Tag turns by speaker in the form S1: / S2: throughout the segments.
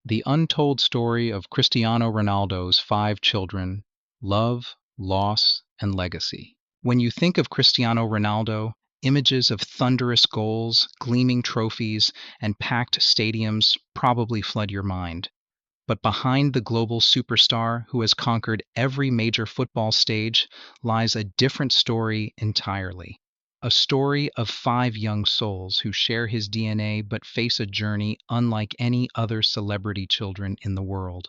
S1: The untold story of Cristiano Ronaldo's 5 children: love, loss, and legacy. When you think of Cristiano Ronaldo, images of thunderous goals, gleaming trophies, and packed stadiums probably flood your mind. But behind the global superstar who has conquered every major football stage lies a different story entirely. A story of 5 young souls who share his DNA but face a journey unlike any other celebrity children in the world.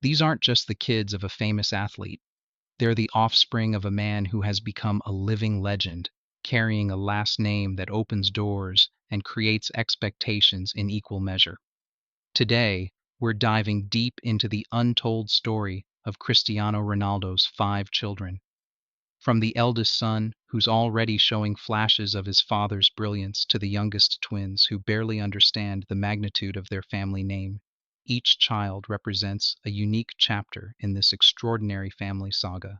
S1: These aren't just the kids of a famous athlete. They're the offspring of a man who has become a living legend, carrying a last name that opens doors and creates expectations in equal measure. Today, we're diving deep into the untold story of Cristiano Ronaldo's 5 children. From the eldest son, who's already showing flashes of his father's brilliance, to the youngest twins who barely understand the magnitude of their family name, each child represents a unique chapter in this extraordinary family saga.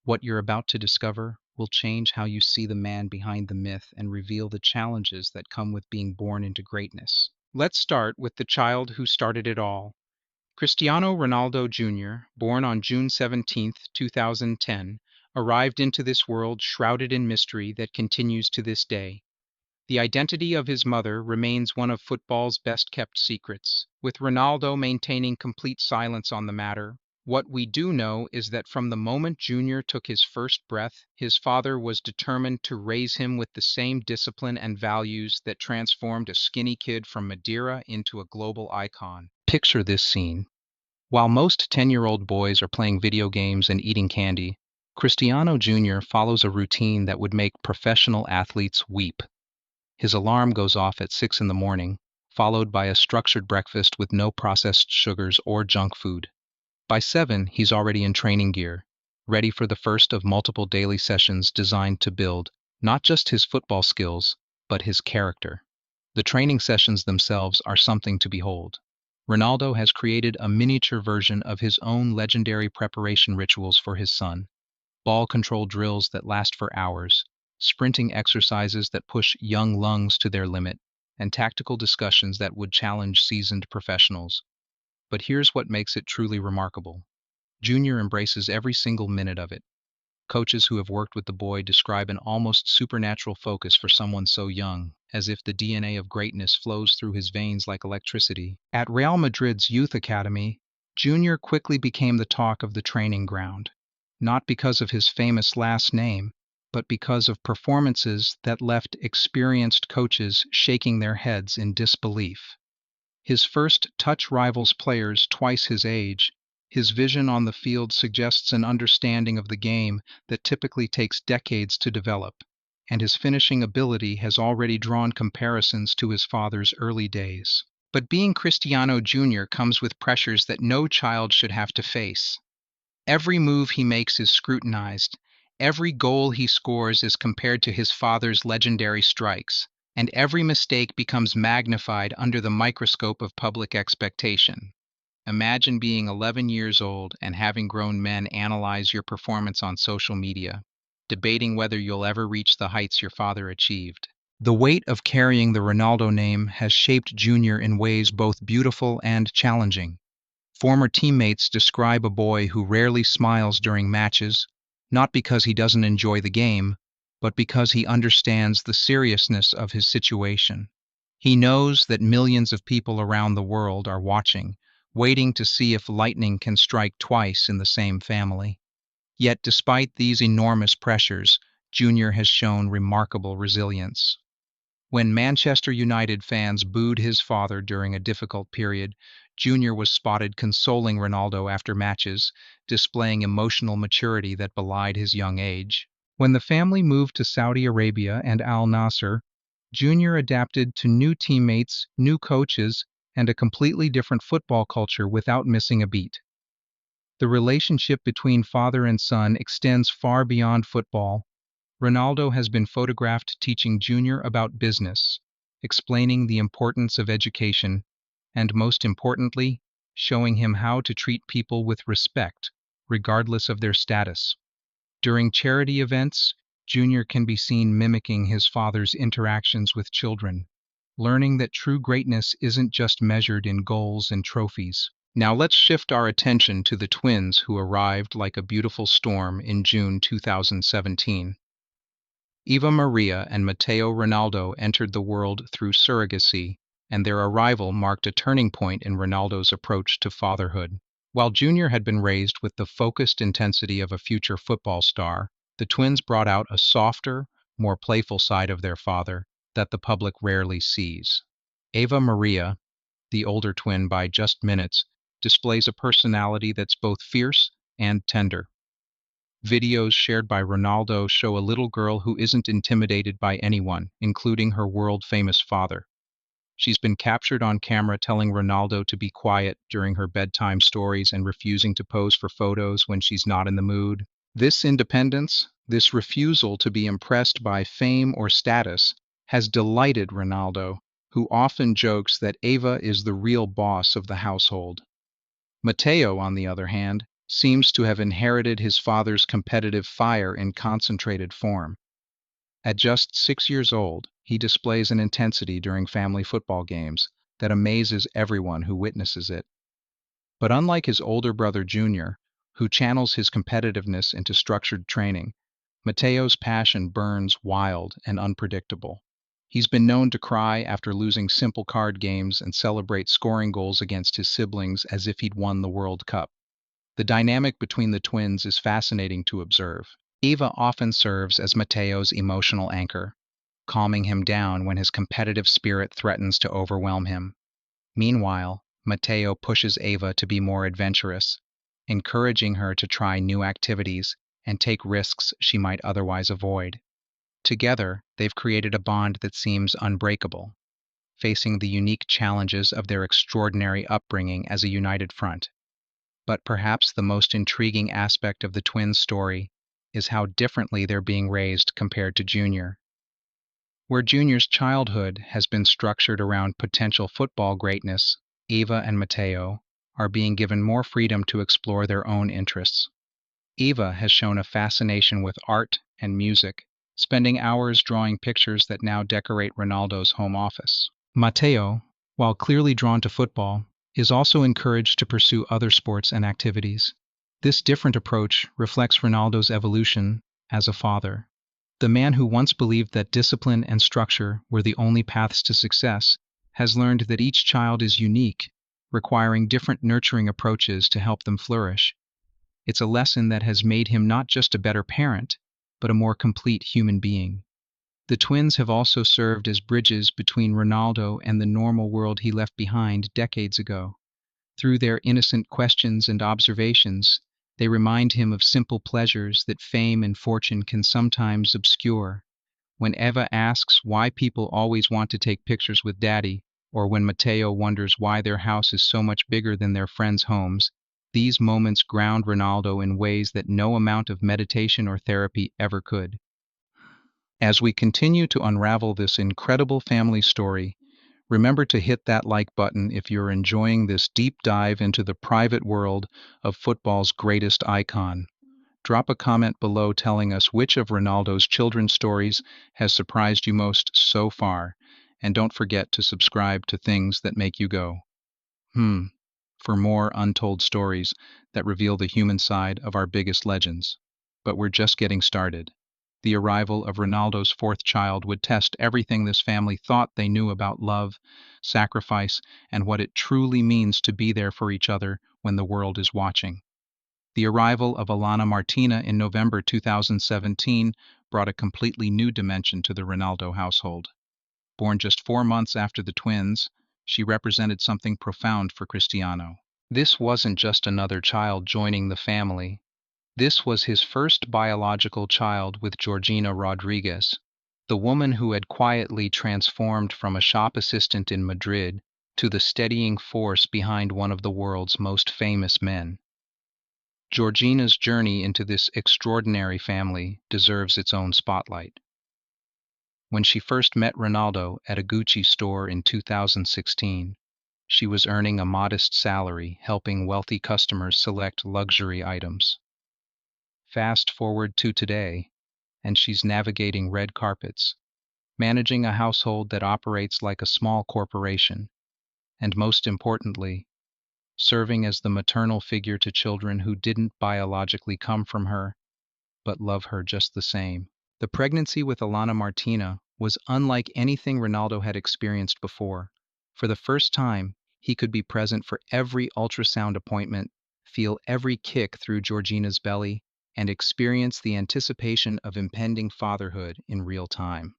S1: What you're about to discover will change how you see the man behind the myth and reveal the challenges that come with being born into greatness. Let's start with the child who started it all. Cristiano Ronaldo Jr., born on June 17, 2010, arrived into this world shrouded in mystery that continues to this day. The identity of his mother remains one of football's best-kept secrets, with Ronaldo maintaining complete silence on the matter. What we do know is that from the moment Junior took his first breath, his father was determined to raise him with the same discipline and values that transformed a skinny kid from Madeira into a global icon. Picture this scene. While most 10-year-old boys are playing video games and eating candy, Cristiano Jr. follows a routine that would make professional athletes weep. His alarm goes off at 6 in the morning, followed by a structured breakfast with no processed sugars or junk food. By 7, he's already in training gear, ready for the first of multiple daily sessions designed to build not just his football skills, but his character. The training sessions themselves are something to behold. Ronaldo has created a miniature version of his own legendary preparation rituals for his son: ball control drills that last for hours, sprinting exercises that push young lungs to their limit, and tactical discussions that would challenge seasoned professionals. But here's what makes it truly remarkable. Junior embraces every single minute of it. Coaches who have worked with the boy describe an almost supernatural focus for someone so young, as if the DNA of greatness flows through his veins like electricity. At Real Madrid's youth academy, Junior quickly became the talk of the training ground, not because of his famous last name, but because of performances that left experienced coaches shaking their heads in disbelief. His first touch rivals players twice his age. His vision on the field suggests an understanding of the game that typically takes decades to develop, and his finishing ability has already drawn comparisons to his father's early days. But being Cristiano Jr. comes with pressures that no child should have to face. Every move he makes is scrutinized. Every goal he scores is compared to his father's legendary strikes, and every mistake becomes magnified under the microscope of public expectation. Imagine being 11 years old and having grown men analyze your performance on social media, debating whether you'll ever reach the heights your father achieved. The weight of carrying the Ronaldo name has shaped Junior in ways both beautiful and challenging. Former teammates describe a boy who rarely smiles during matches, not because he doesn't enjoy the game, but because he understands the seriousness of his situation. He knows that millions of people around the world are watching, waiting to see if lightning can strike twice in the same family. Yet despite these enormous pressures, Junior has shown remarkable resilience. When Manchester United fans booed his father during a difficult period, Junior was spotted consoling Ronaldo after matches, displaying emotional maturity that belied his young age. When the family moved to Saudi Arabia and Al Nasser, Junior adapted to new teammates, new coaches, and a completely different football culture without missing a beat. The relationship between father and son extends far beyond football. Ronaldo has been photographed teaching Junior about business, explaining the importance of education, and most importantly, showing him how to treat people with respect, regardless of their status. During charity events, Junior can be seen mimicking his father's interactions with children, learning that true greatness isn't just measured in goals and trophies. Now let's shift our attention to the twins who arrived like a beautiful storm in June 2017. Eva Maria and Mateo Ronaldo entered the world through surrogacy, and their arrival marked a turning point in Ronaldo's approach to fatherhood. While Junior had been raised with the focused intensity of a future football star, the twins brought out a softer, more playful side of their father that the public rarely sees. Eva Maria, the older twin by just minutes, displays a personality that's both fierce and tender. Videos shared by Ronaldo show a little girl who isn't intimidated by anyone, including her world-famous father. She's been captured on camera telling Ronaldo to be quiet during her bedtime stories and refusing to pose for photos when she's not in the mood. This independence, this refusal to be impressed by fame or status, has delighted Ronaldo, who often jokes that Eva is the real boss of the household. Mateo, on the other hand, seems to have inherited his father's competitive fire in concentrated form. At just 6 years old, he displays an intensity during family football games that amazes everyone who witnesses it. But unlike his older brother Junior, who channels his competitiveness into structured training, Mateo's passion burns wild and unpredictable. He's been known to cry after losing simple card games and celebrate scoring goals against his siblings as if he'd won the World Cup. The dynamic between the twins is fascinating to observe. Eva often serves as Mateo's emotional anchor, calming him down when his competitive spirit threatens to overwhelm him. Meanwhile, Mateo pushes Eva to be more adventurous, encouraging her to try new activities and take risks she might otherwise avoid. Together, they've created a bond that seems unbreakable, facing the unique challenges of their extraordinary upbringing as a united front. But perhaps the most intriguing aspect of the twins' story is how differently they're being raised compared to Junior. Where Junior's childhood has been structured around potential football greatness, Eva and Mateo are being given more freedom to explore their own interests. Eva has shown a fascination with art and music, spending hours drawing pictures that now decorate Ronaldo's home office. Mateo, while clearly drawn to football, is also encouraged to pursue other sports and activities. This different approach reflects Ronaldo's evolution as a father. The man who once believed that discipline and structure were the only paths to success has learned that each child is unique, requiring different nurturing approaches to help them flourish. It's a lesson that has made him not just a better parent, but a more complete human being. The twins have also served as bridges between Ronaldo and the normal world he left behind decades ago. Through their innocent questions and observations, they remind him of simple pleasures that fame and fortune can sometimes obscure. When Eva asks why people always want to take pictures with Daddy, or when Mateo wonders why their house is so much bigger than their friends' homes, these moments ground Ronaldo in ways that no amount of meditation or therapy ever could. As we continue to unravel this incredible family story, remember to hit that like button if you're enjoying this deep dive into the private world of football's greatest icon. Drop a comment below telling us which of Ronaldo's children's stories has surprised you most so far, and don't forget to subscribe to Things That Make You Go, for more untold stories that reveal the human side of our biggest legends. But we're just getting started. The arrival of Ronaldo's fourth child would test everything this family thought they knew about love, sacrifice, and what it truly means to be there for each other when the world is watching. The arrival of Alana Martina in November 2017 brought a completely new dimension to the Ronaldo household. Born just 4 months after the twins, she represented something profound for Cristiano. This wasn't just another child joining the family. This was his first biological child with Georgina Rodriguez, the woman who had quietly transformed from a shop assistant in Madrid to the steadying force behind one of the world's most famous men. Georgina's journey into this extraordinary family deserves its own spotlight. When she first met Ronaldo at a Gucci store in 2016, she was earning a modest salary helping wealthy customers select luxury items. Fast forward to today, and she's navigating red carpets, managing a household that operates like a small corporation, and most importantly, serving as the maternal figure to children who didn't biologically come from her, but love her just the same. The pregnancy with Alana Martina was unlike anything Ronaldo had experienced before. For the first time, he could be present for every ultrasound appointment, feel every kick through Georgina's belly, and experience the anticipation of impending fatherhood in real time.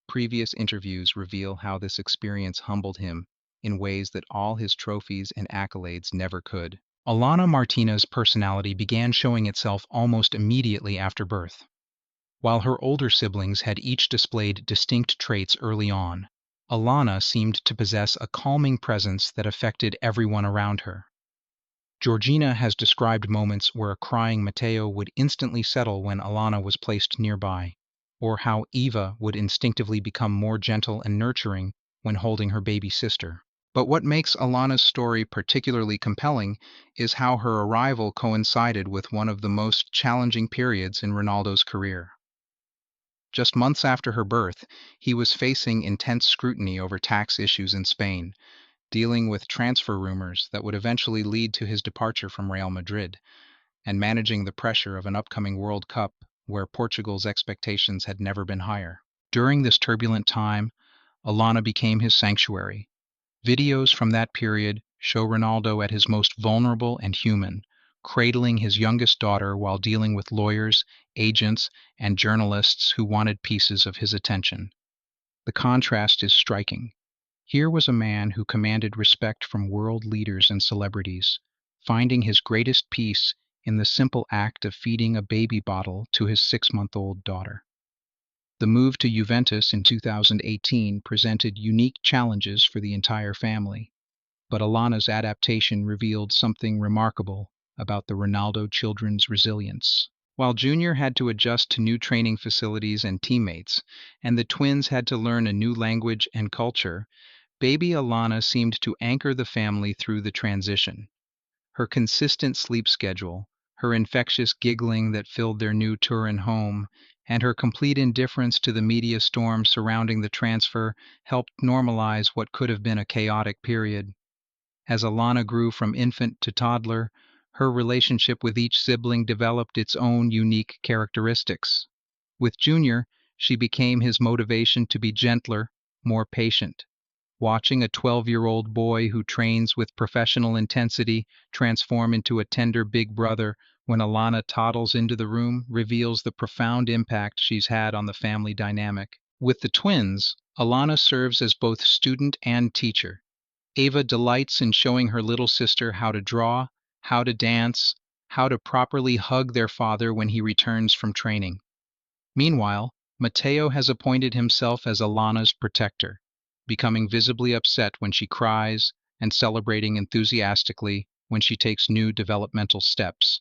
S1: Previous interviews reveal how this experience humbled him in ways that all his trophies and accolades never could. Alana Martina's personality began showing itself almost immediately after birth. While her older siblings had each displayed distinct traits early on, Alana seemed to possess a calming presence that affected everyone around her. Georgina has described moments where a crying Mateo would instantly settle when Alana was placed nearby, or how Eva would instinctively become more gentle and nurturing when holding her baby sister. But what makes Alana's story particularly compelling is how her arrival coincided with one of the most challenging periods in Ronaldo's career. Just months after her birth, he was facing intense scrutiny over tax issues in Spain, dealing with transfer rumors that would eventually lead to his departure from Real Madrid, and managing the pressure of an upcoming World Cup where Portugal's expectations had never been higher. During this turbulent time, Alana became his sanctuary. Videos from that period show Ronaldo at his most vulnerable and human, cradling his youngest daughter while dealing with lawyers, agents, and journalists who wanted pieces of his attention. The contrast is striking. Here was a man who commanded respect from world leaders and celebrities, finding his greatest peace in the simple act of feeding a baby bottle to his 6-month-old daughter. The move to Juventus in 2018 presented unique challenges for the entire family, but Alana's adaptation revealed something remarkable about the Ronaldo children's resilience. While Junior had to adjust to new training facilities and teammates, and the twins had to learn a new language and culture, baby Alana seemed to anchor the family through the transition. Her consistent sleep schedule, her infectious giggling that filled their new Turin home, and her complete indifference to the media storm surrounding the transfer helped normalize what could have been a chaotic period. As Alana grew from infant to toddler, her relationship with each sibling developed its own unique characteristics. With Junior, she became his motivation to be gentler, more patient. Watching a 12-year-old boy who trains with professional intensity transform into a tender big brother when Alana toddles into the room reveals the profound impact she's had on the family dynamic. With the twins, Alana serves as both student and teacher. Eva delights in showing her little sister how to draw, how to dance, how to properly hug their father when he returns from training. Meanwhile, Mateo has appointed himself as Alana's protector, becoming visibly upset when she cries and celebrating enthusiastically when she takes new developmental steps.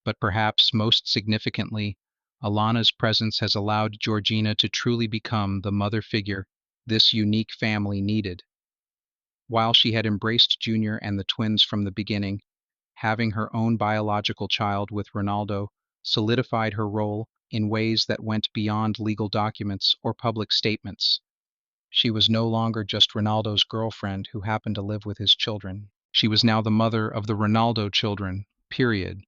S1: But perhaps most significantly, Alana's presence has allowed Georgina to truly become the mother figure this unique family needed. While she had embraced Junior and the twins from the beginning, having her own biological child with Ronaldo solidified her role in ways that went beyond legal documents or public statements. She was no longer just Ronaldo's girlfriend who happened to live with his children. She was now the mother of the Ronaldo children, period.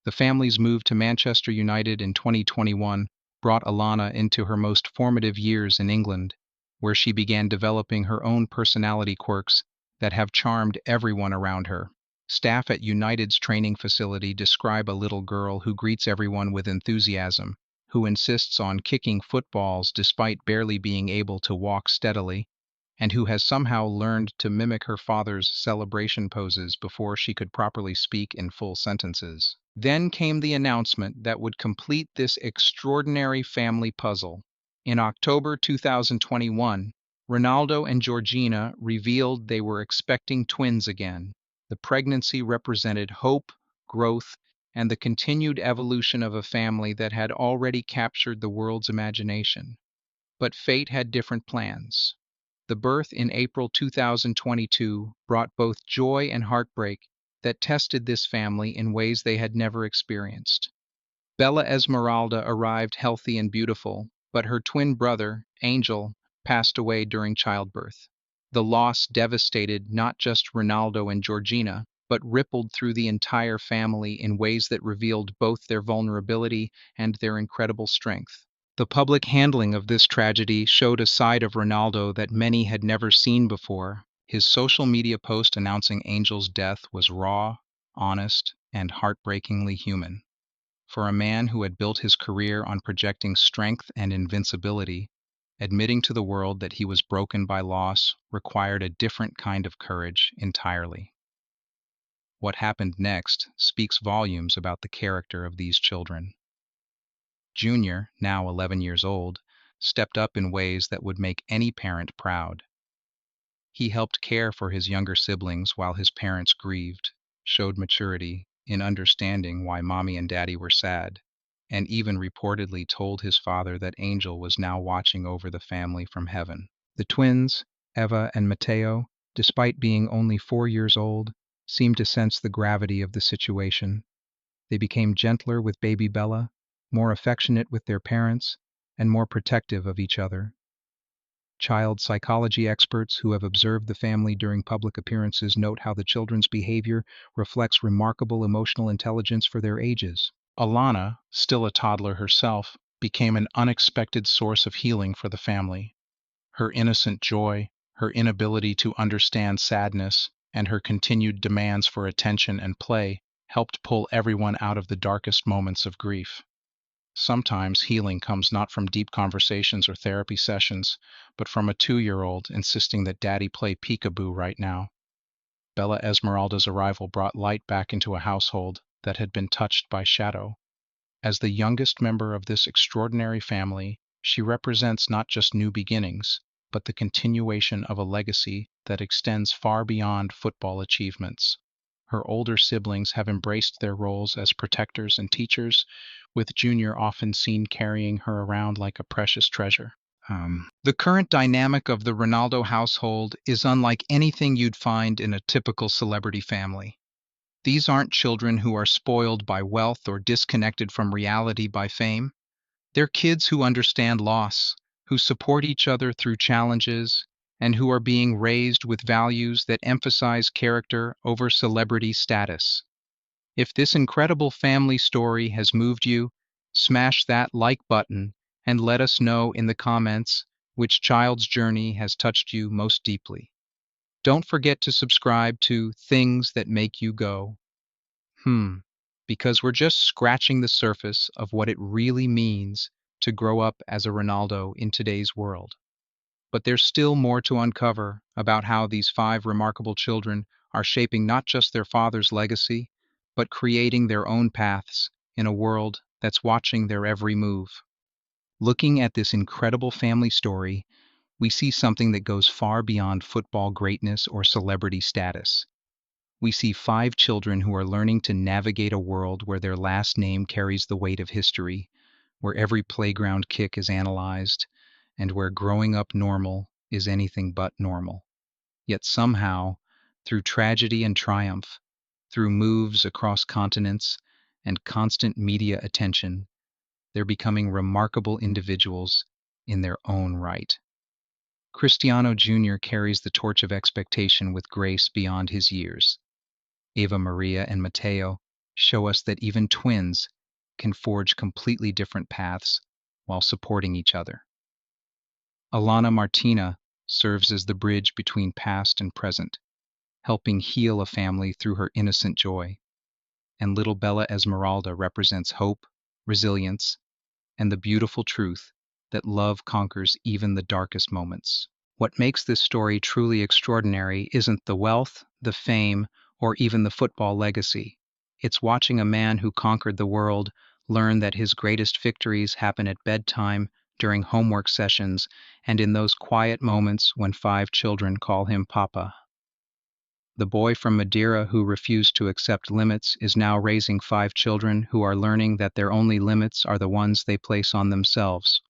S1: The family's move to Manchester United in 2021 brought Alana into her most formative years in England, where she began developing her own personality quirks that have charmed everyone around her. Staff at United's training facility describe a little girl who greets everyone with enthusiasm, who insists on kicking footballs despite barely being able to walk steadily, and who has somehow learned to mimic her father's celebration poses before she could properly speak in full sentences. Then came the announcement that would complete this extraordinary family puzzle. In October 2021, Ronaldo and Georgina revealed they were expecting twins again. The pregnancy represented hope, growth, and the continued evolution of a family that had already captured the world's imagination. But fate had different plans. The birth in April 2022 brought both joy and heartbreak that tested this family in ways they had never experienced. Bella Esmeralda arrived healthy and beautiful, but her twin brother, Angel, passed away during childbirth. The loss devastated not just Ronaldo and Georgina, but rippled through the entire family in ways that revealed both their vulnerability and their incredible strength. The public handling of this tragedy showed a side of Ronaldo that many had never seen before. His social media post announcing Angel's death was raw, honest, and heartbreakingly human. For a man who had built his career on projecting strength and invincibility, admitting to the world that he was broken by loss required a different kind of courage entirely. What happened next speaks volumes about the character of these children. Junior, now 11 years old, stepped up in ways that would make any parent proud. He helped care for his younger siblings while his parents grieved, showed maturity in understanding why mommy and daddy were sad, and even reportedly told his father that Angel was now watching over the family from heaven. The twins, Eva and Mateo, despite being only 4 years old, seemed to sense the gravity of the situation. They became gentler with baby Bella, more affectionate with their parents, and more protective of each other. Child psychology experts who have observed the family during public appearances note how the children's behavior reflects remarkable emotional intelligence for their ages. Alana, still a toddler herself, became an unexpected source of healing for the family. Her innocent joy, her inability to understand sadness, and her continued demands for attention and play helped pull everyone out of the darkest moments of grief. Sometimes healing comes not from deep conversations or therapy sessions, but from a 2-year-old insisting that daddy play peekaboo right now. Bella Esmeralda's arrival brought light back into a household that had been touched by shadow. As the youngest member of this extraordinary family, she represents not just new beginnings, but the continuation of a legacy that extends far beyond football achievements. Her older siblings have embraced their roles as protectors and teachers, with Junior often seen carrying her around like a precious treasure. The current dynamic of the Ronaldo household is unlike anything you'd find in a typical celebrity family. These aren't children who are spoiled by wealth or disconnected from reality by fame. They're kids who understand loss, who support each other through challenges, and who are being raised with values that emphasize character over celebrity status. If this incredible family story has moved you, smash that like button and let us know in the comments which child's journey has touched you most deeply. Don't forget to subscribe to Things That Make You Go, because we're just scratching the surface of what it really means to grow up as a Ronaldo in today's world. But there's still more to uncover about how these 5 remarkable children are shaping not just their father's legacy, but creating their own paths in a world that's watching their every move. Looking at this incredible family story, we see something that goes far beyond football greatness or celebrity status. We see 5 children who are learning to navigate a world where their last name carries the weight of history, where every playground kick is analyzed, and where growing up normal is anything but normal. Yet somehow, through tragedy and triumph, through moves across continents and constant media attention, they're becoming remarkable individuals in their own right. Cristiano Jr. carries the torch of expectation with grace beyond his years. Eva Maria and Mateo show us that even twins can forge completely different paths while supporting each other. Alana Martina serves as the bridge between past and present, helping heal a family through her innocent joy. And little Bella Esmeralda represents hope, resilience, and the beautiful truth that love conquers even the darkest moments. What makes this story truly extraordinary isn't the wealth, the fame, or even the football legacy. It's watching a man who conquered the world learn that his greatest victories happen at bedtime, during homework sessions, and in those quiet moments when 5 children call him Papa. The boy from Madeira who refused to accept limits is now raising 5 children who are learning that their only limits are the ones they place on themselves.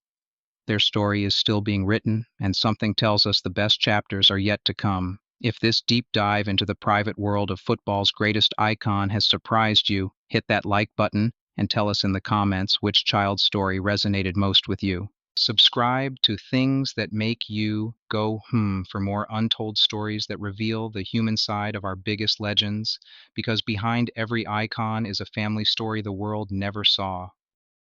S1: Their story is still being written, and something tells us the best chapters are yet to come. If this deep dive into the private world of football's greatest icon has surprised you, hit that like button and tell us in the comments which child's story resonated most with you. Subscribe to Things That Make You Go for more untold stories that reveal the human side of our biggest legends, because behind every icon is a family story the world never saw.